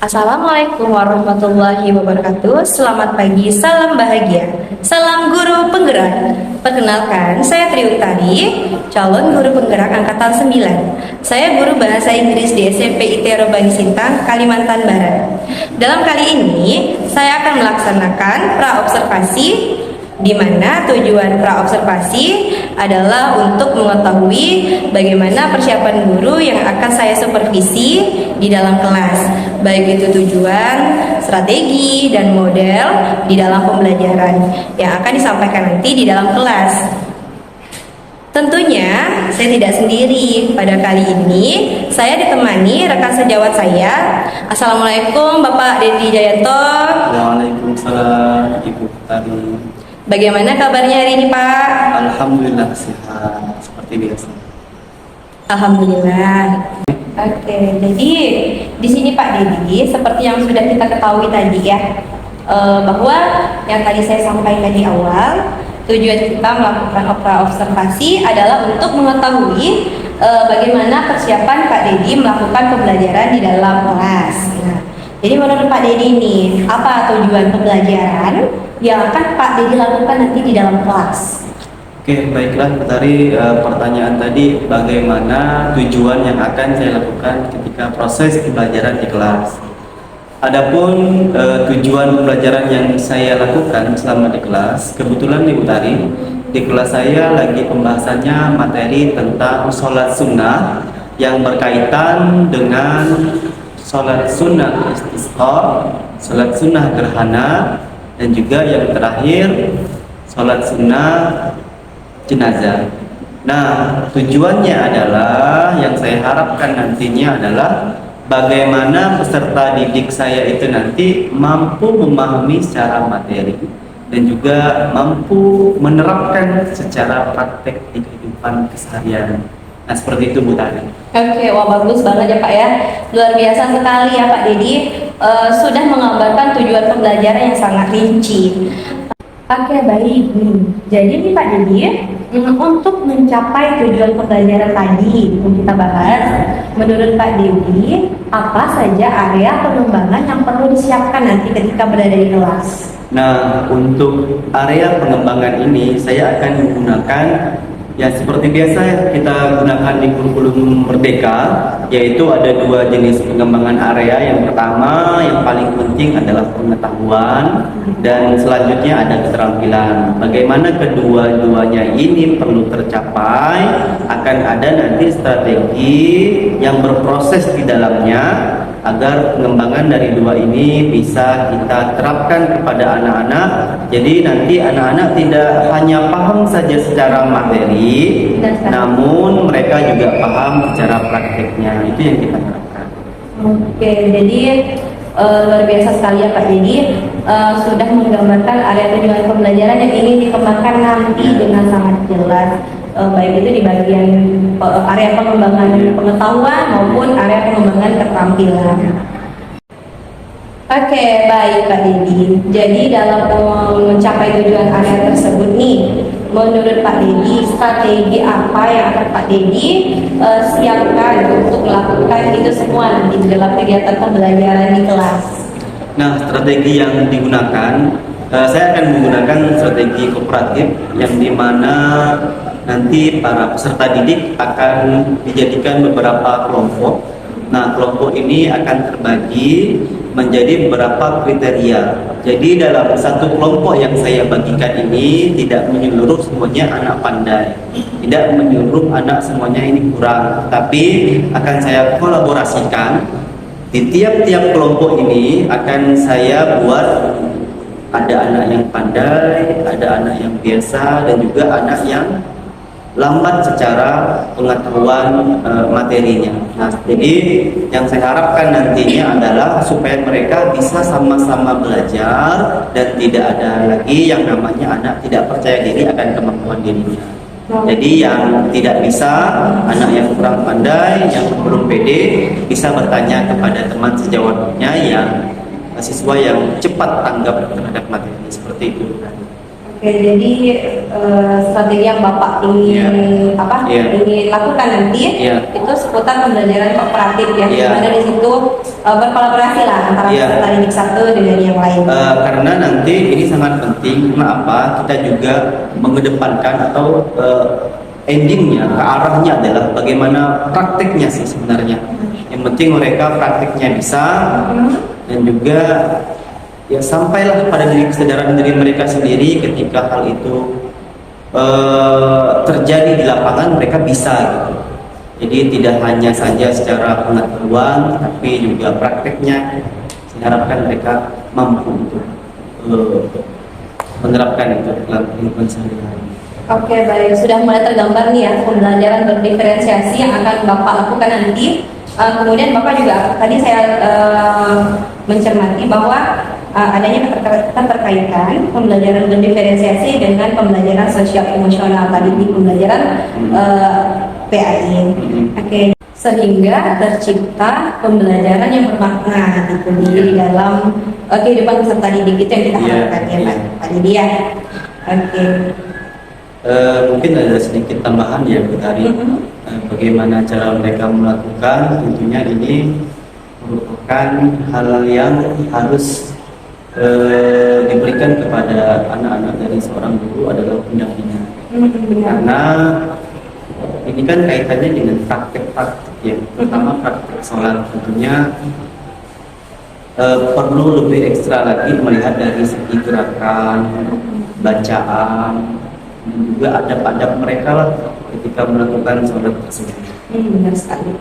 Assalamualaikum warahmatullahi wabarakatuh. Selamat pagi, salam bahagia, salam guru penggerak. Perkenalkan, saya Tri Utari, calon guru penggerak angkatan 9. Saya guru bahasa Inggris di SMP IT Robani Sintang, Kalimantan Barat. Dalam kali ini, saya akan melaksanakan praobservasi, di mana tujuan praobservasi adalah untuk mengetahui bagaimana persiapan guru yang akan saya supervisi di dalam kelas, baik itu tujuan, strategi, dan model di dalam pembelajaran yang akan disampaikan nanti di dalam kelas. Tentunya saya tidak sendiri. Pada kali ini saya ditemani rekan sejawat saya. Assalamualaikum Bapak Dedi Jayanto. Waalaikumsalam Ibu Tari. Bagaimana kabarnya hari ini Pak? Alhamdulillah sehat seperti biasa. Alhamdulillah. Oke, jadi di sini Pak Dedi, seperti yang sudah kita ketahui tadi ya, bahwa yang tadi saya sampaikan di awal, tujuan kita melakukan observasi adalah untuk mengetahui bagaimana persiapan Pak Dedi melakukan pembelajaran di dalam kelas. Nah, jadi menurut Pak Dedi ini, apa tujuan pembelajaran yang akan Pak Dedi lakukan nanti di dalam kelas? Oke, baiklah Bu Tari, pertanyaan tadi bagaimana tujuan yang akan saya lakukan ketika proses pembelajaran di kelas. Adapun tujuan pembelajaran yang saya lakukan selama di kelas, kebetulan di Bu Tari, di kelas saya lagi pembahasannya materi tentang sholat sunnah yang berkaitan dengan sholat sunnah istisqa, sholat sunnah gerhana, dan juga yang terakhir sholat sunnah jenazah. Nah, tujuannya adalah yang saya harapkan nantinya adalah bagaimana peserta didik saya itu nanti mampu memahami secara materi dan juga mampu menerapkan secara praktek di kehidupan keseharian. Nah, seperti itu Bu Tari. Oke, wah bagus banget ya Pak ya. Luar biasa sekali ya Pak Dedi, sudah menggambarkan tujuan pembelajaran yang sangat rinci. Oke, baik. Jadi nih Pak Dedi, untuk mencapai tujuan pembelajaran tadi yang kita bahas, menurut Pak Dedi, apa saja area pengembangan yang perlu disiapkan nanti ketika berada di kelas? Nah, untuk area pengembangan ini saya akan menggunakan ya seperti biasa kita gunakan di kurikulum Merdeka, yaitu ada dua jenis pengembangan area. Yang pertama, yang paling penting adalah pengetahuan, dan selanjutnya ada keterampilan. Bagaimana kedua-duanya ini perlu tercapai, akan ada nanti strategi yang berproses di dalamnya agar pengembangan dari dua ini bisa kita terapkan kepada anak-anak. Jadi nanti anak-anak tidak hanya paham saja secara materi, namun mereka juga paham secara prakteknya. Itu yang kita harapkan. Oke, jadi luar biasa sekali ya Pak Dedi, sudah menggambarkan area tujuan pembelajaran yang ingin dikembangkan nanti dengan sangat jelas, baik itu di bagian area pengembangan pengetahuan maupun area pengembangan keterampilan. Oke, baik Pak Dedi. Jadi dalam mencapai tujuan area tersebut nih, menurut Pak Dedi, strategi apa yang akan Pak Dedi siapkan untuk melakukan itu semua nanti dalam kegiatan pembelajaran di kelas? Nah, strategi yang digunakan, saya akan menggunakan strategi kooperatif yang dimana nanti para peserta didik akan dijadikan beberapa kelompok. Nah, kelompok ini akan terbagi menjadi beberapa kriteria. Jadi dalam satu kelompok yang saya bagikan ini tidak menyeluruh semuanya anak pandai, tidak menyeluruh anak semuanya ini kurang, tapi akan saya kolaborasikan. Di tiap-tiap kelompok ini akan saya buat ada anak yang pandai, ada anak yang biasa, dan juga anak yang lambat secara pengetahuan materinya. Nah, jadi yang saya harapkan nantinya adalah supaya mereka bisa sama-sama belajar dan tidak ada lagi yang namanya anak tidak percaya diri akan kemampuan dirinya. Jadi yang tidak bisa, anak yang kurang pandai, yang belum pede, bisa bertanya kepada teman sejawatnya yang siswa yang cepat tanggap terhadap materi, seperti itu. Oke, jadi strategi yang Bapak ingin ingin lakukan nanti itu seputar pembelajaran kooperatif ya, di mana di situ berkolaborasi lah antara peserta didik satu dengan yang lain. Karena nanti ini sangat penting, kenapa kita juga mengedepankan atau endingnya ke arahnya adalah bagaimana prakteknya sih sebenarnya. Yang penting mereka prakteknya bisa dan juga ya sampailah pada kesadaran diri mereka sendiri ketika hal itu terjadi di lapangan mereka bisa gitu. Jadi tidak hanya saja secara pengetahuan tapi juga prakteknya. Saya harapkan mereka mampu untuk menerapkan itu dalam kehidupan sehari-hari. Oke, baik, sudah mulai tergambar nih ya pembelajaran berdiferensiasi yang akan Bapak lakukan nanti. Kemudian Bapak juga tadi saya mencermati bahwa adanya keterkaitan pembelajaran berdiferensiasi dengan pembelajaran sosial emosional tadi di pembelajaran PAI. Oke, sehingga tercipta pembelajaran yang bermakna gitu di dalam kehidupan peserta didik itu yang kita harapkan ya Pak Didi ya. Oke. Mungkin ada sedikit tambahan ya Bu Tari. Bagaimana cara mereka melakukan, tentunya ini merupakan hal yang harus diberikan kepada anak-anak dari seorang guru adalah pendampingan. Karena ini kan kaitannya dengan praktek-praktek ya, terutama praktek sholat. Tentunya perlu lebih ekstra lagi melihat dari segi gerakan, bacaan, dan juga adab-adab mereka lah ketika melakukan sholat tersebut. Benar sekali.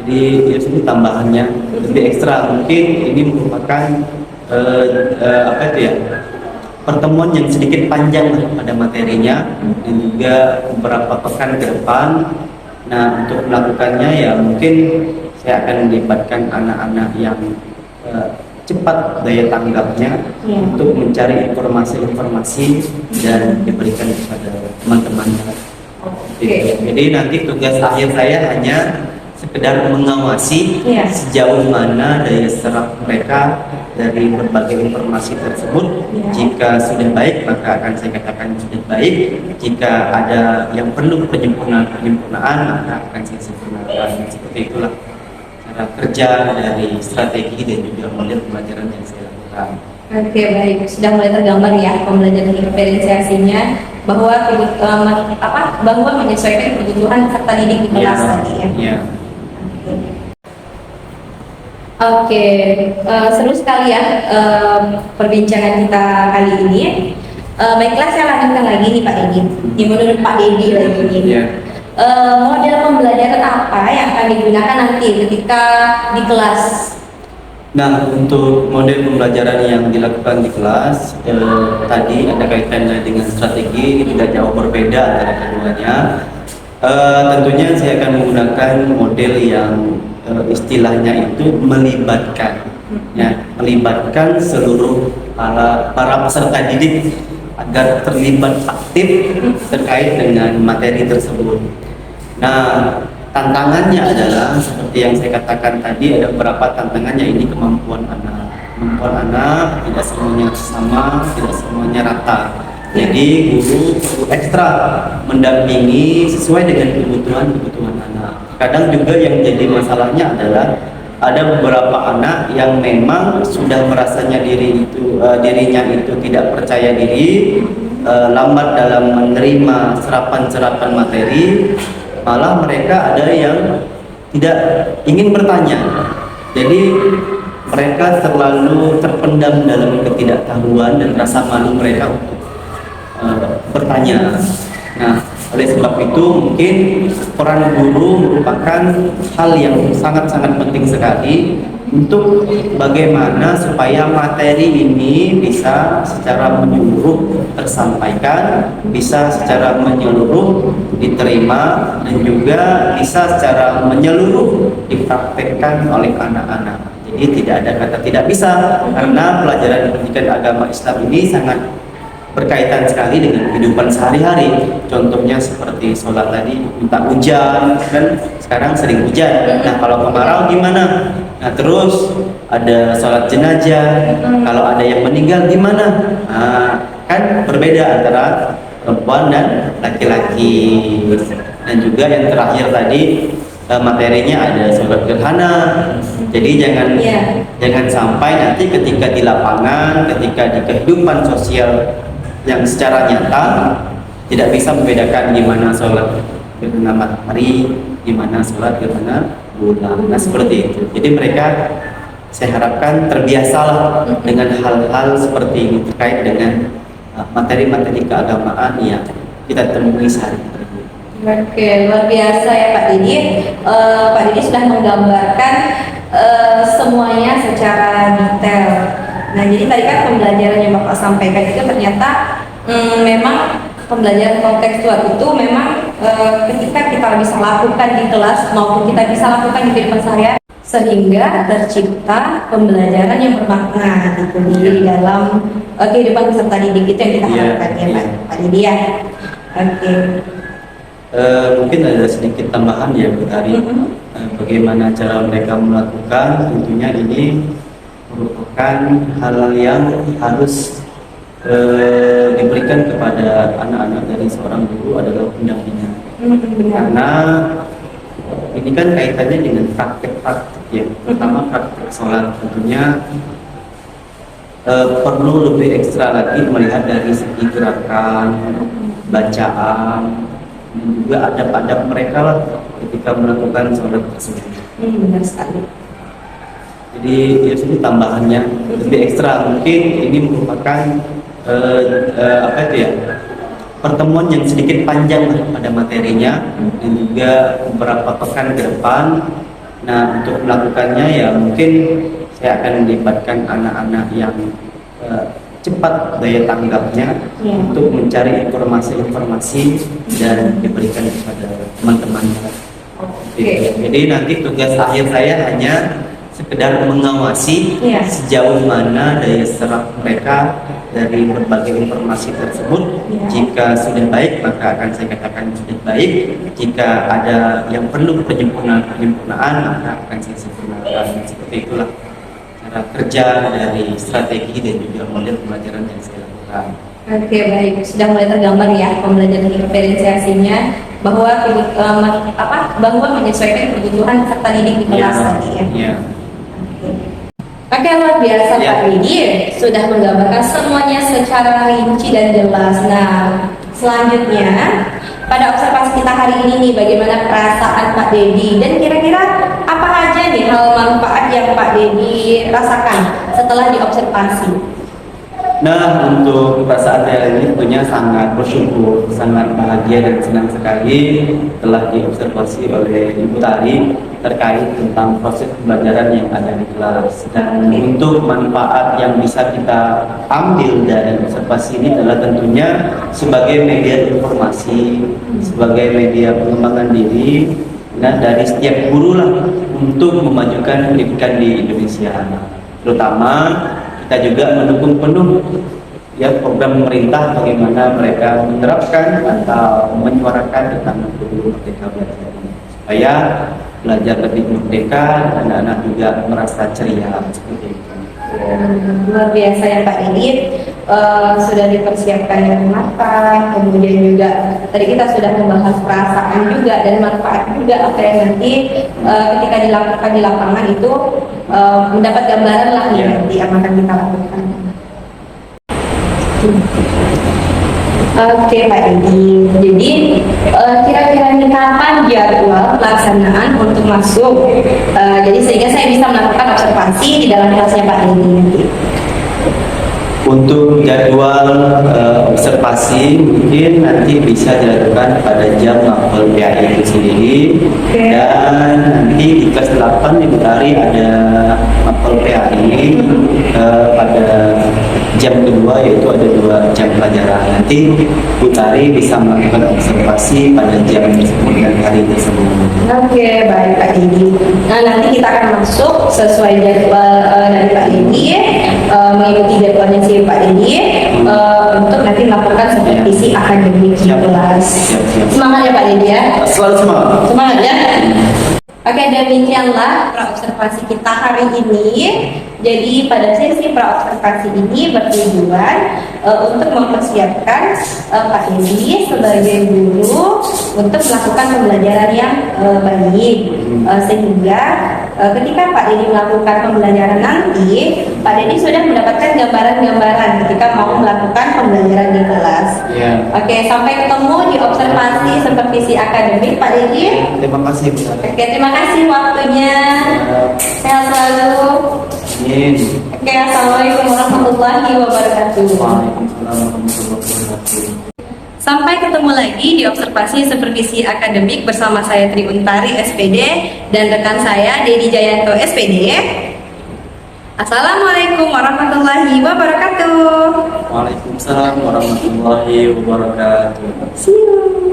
Jadi ini tambahannya lebih ekstra, mungkin ini merupakan pertemuan yang sedikit panjang pada materinya dan juga beberapa pekan ke depan. Nah, untuk melakukannya ya mungkin saya akan melibatkan anak-anak yang cepat daya tanggapnya untuk mencari informasi-informasi dan diberikan kepada teman-temannya. Jadi nanti tugas akhir saya hanya sekedar mengawasi sejauh mana daya serap mereka dari berbagai informasi tersebut. Jika sudah baik maka akan saya katakan sudah baik. Jika ada yang perlu penyempurnaan maka akan saya sempurnakan. Seperti itulah cara kerja dari strategi dan juga model pembelajaran yang saya lakukan. Oke, baik, sudah mulai tergambar ya pembelajaran diferensiasinya bahwa menyesuaikan kebutuhan peserta didik di kelas tadi ya. Oke, seru sekali ya perbincangan kita kali ini. Baiklah, saya lanjutkan lagi nih Pak Dedi. Menurut Pak Dedi lagi nih, model pembelajaran apa yang akan digunakan nanti ketika di kelas? Nah, untuk model pembelajaran yang dilakukan di kelas tadi ada kaitannya dengan strategi, tidak jauh berbeda antara keduanya. Tentunya saya akan menggunakan model yang istilahnya itu melibatkan seluruh para peserta didik agar terlibat aktif terkait dengan materi tersebut. Nah, tantangannya adalah seperti yang saya katakan tadi, ada beberapa tantangannya. Ini kemampuan anak tidak semuanya sama, tidak semuanya rata. Jadi guru perlu ekstra mendampingi sesuai dengan kebutuhan anak. Kadang juga yang jadi masalahnya adalah ada beberapa anak yang memang sudah merasanya dirinya itu tidak percaya diri, lambat dalam menerima serapan materi, malah mereka ada yang tidak ingin bertanya. Jadi mereka terlalu terpendam dalam ketidaktahuan dan rasa malu mereka untuk bertanya. Nah, oleh sebab itu mungkin peran guru merupakan hal yang sangat-sangat penting sekali untuk bagaimana supaya materi ini bisa secara menyeluruh tersampaikan, bisa secara menyeluruh diterima, dan juga bisa secara menyeluruh dipraktekkan oleh anak-anak. Jadi tidak ada kata tidak bisa, karena pelajaran pendidikan agama Islam ini sangat berkaitan sekali dengan kehidupan sehari-hari. Contohnya seperti sholat tadi minta hujan, kan sekarang sering hujan. Nah, kalau kemarau gimana? Nah, terus ada sholat jenazah, kalau ada yang meninggal gimana? Nah, kan berbeda antara perempuan dan laki-laki. Dan juga yang terakhir tadi materinya ada sholat gerhana. Jadi jangan sampai nanti ketika di lapangan, ketika di kehidupan sosial yang secara nyata tidak bisa membedakan gimana sholat gerhana matahari, gimana sholat gerhana bulan. Nah seperti itu. Jadi mereka saya harapkan terbiasalah dengan hal-hal seperti ini terkait dengan materi-materi keagamaan yang kita temui sehari-hari. Oke, luar biasa ya Pak Didi. Pak Didi sudah menggambarkan semuanya secara detail. Nah, jadi tadi kan pembelajaran yang Bapak sampaikan itu ternyata memang pembelajaran kontekstual itu memang ketika kita bisa lakukan di kelas maupun kita bisa lakukan di kehidupan sehari-hari, sehingga tercipta pembelajaran yang bermakna gitu di dalam kehidupan peserta didik itu yang kita harapkan ya Pak Didi ya. Oke. Mungkin ada sedikit tambahan ya Bu Tari. Bagaimana cara mereka melakukan, tentunya ini merupakan hal yang harus diberikan kepada anak-anak dari seorang guru adalah pendampingan. Karena ini kan kaitannya dengan praktek-praktek ya, terutama praktek sholat. Tentunya perlu lebih ekstra lagi melihat dari segi gerakan, bacaan, dan juga adab-adab mereka lah ketika melakukan sholat tersebut. Benar sekali. Jadi ya sini tambahannya lebih ekstra, mungkin ini merupakan pertemuan yang sedikit panjang pada materinya dan juga beberapa pekan ke depan. Nah untuk melakukannya ya mungkin saya akan melibatkan anak-anak yang cepat daya tanggapnya untuk mencari informasi-informasi dan diberikan kepada teman-temannya. Jadi nanti tugas akhir saya hanya sekedar mengawasi sejauh mana daya serap mereka dari berbagai informasi tersebut. Jika sudah baik maka akan saya katakan sudah baik. Jika ada yang perlu penyempurnaan maka akan saya sempurnakan. Seperti itulah cara kerja dari strategi dan juga model pembelajaran yang saya lakukan. Oke, baik, sudah mulai tergambar ya pembelajaran diferensiasinya bahwa bahwa menyesuaikan kebutuhan peserta didik di kelas tadi ya. Oke, luar biasa Pak Didi sudah menggambarkan semuanya secara rinci dan jelas. Nah, selanjutnya pada observasi kita hari ini nih, bagaimana perasaan Pak Dedi dan kira-kira apa aja nih hal manfaat yang Pak Dedi rasakan setelah diobservasi? Nah, untuk perasaan saya ini tentunya sangat bersyukur, sangat bahagia dan senang sekali telah diobservasi oleh Ibu Tari terkait tentang proses pembelajaran yang ada di kelas. Dan untuk manfaat yang bisa kita ambil dari observasi ini adalah tentunya sebagai media informasi, sebagai media pengembangan diri, nah dari setiap guru lah untuk memajukan pendidikan di Indonesia. Terutama kita juga mendukung penuh ya program pemerintah bagaimana mereka menerapkan atau menyuarakan tentang merdeka belajar supaya belajar lebih merdeka dan anak-anak juga merasa ceria seperti itu. Luar biasa ya Pak Dedi, sudah dipersiapkan dengan matang, kemudian juga tadi kita sudah membahas perasaan juga dan manfaat juga apa yang nanti ketika dilakukan di lapangan itu mendapat gambaran lah nanti yang akan kita lakukan. Oke Pak Dedi, jadi kira-kira nih kapan jadwal pelaksanaan untuk masuk? Jadi sehingga saya bisa melakukan observasi di dalam kelasnya Pak Dedi nanti. Untuk jadwal observasi mungkin nanti bisa dilakukan pada jam mapel PAI itu sendiri. Dan nanti di kelas 8 Ibu Tari ada mapel PAI pada jam kedua, yaitu ada 2 jam pelajaran. Nanti Bu Tari bisa melakukan observasi pada jam tersebut dan hari tersebut. Oke, baik Pak Dedi. Nah nanti kita akan masuk sesuai jadwal dari Pak Dedi, mengikuti jadwalnya si Pak Dedi untuk nanti melakukan supervisi akademik di kelas. Semangat ya Pak Dedi ya. Selalu semangat. Semangat ya. Oke, demikianlah praobservasi kita hari ini. Jadi pada sesi praobservasi ini bertujuan untuk mempersiapkan Pak Dedi sebagai guru untuk melakukan pembelajaran yang baik, sehingga ketika Pak Dedi melakukan pembelajaran nanti, Pak Dedi sudah mendapatkan gambaran-gambaran ketika mau melakukan pembelajaran di kelas. Oke, sampai ketemu di observasi supervisi akademik, Pak Dedi. Terima kasih, Bu. Oke, terima kasih waktunya. Sehat selalu. Amin. Oke, assalamualaikum warahmatullahi wabarakatuh. Waalaikumsalam warahmatullahi wabarakatuh. Sampai ketemu lagi di observasi supervisi akademik bersama saya Tri Untari SPD dan rekan saya Dedi Jayanto SPD. Assalamualaikum warahmatullahi wabarakatuh. Waalaikumsalam warahmatullahi wabarakatuh. See you.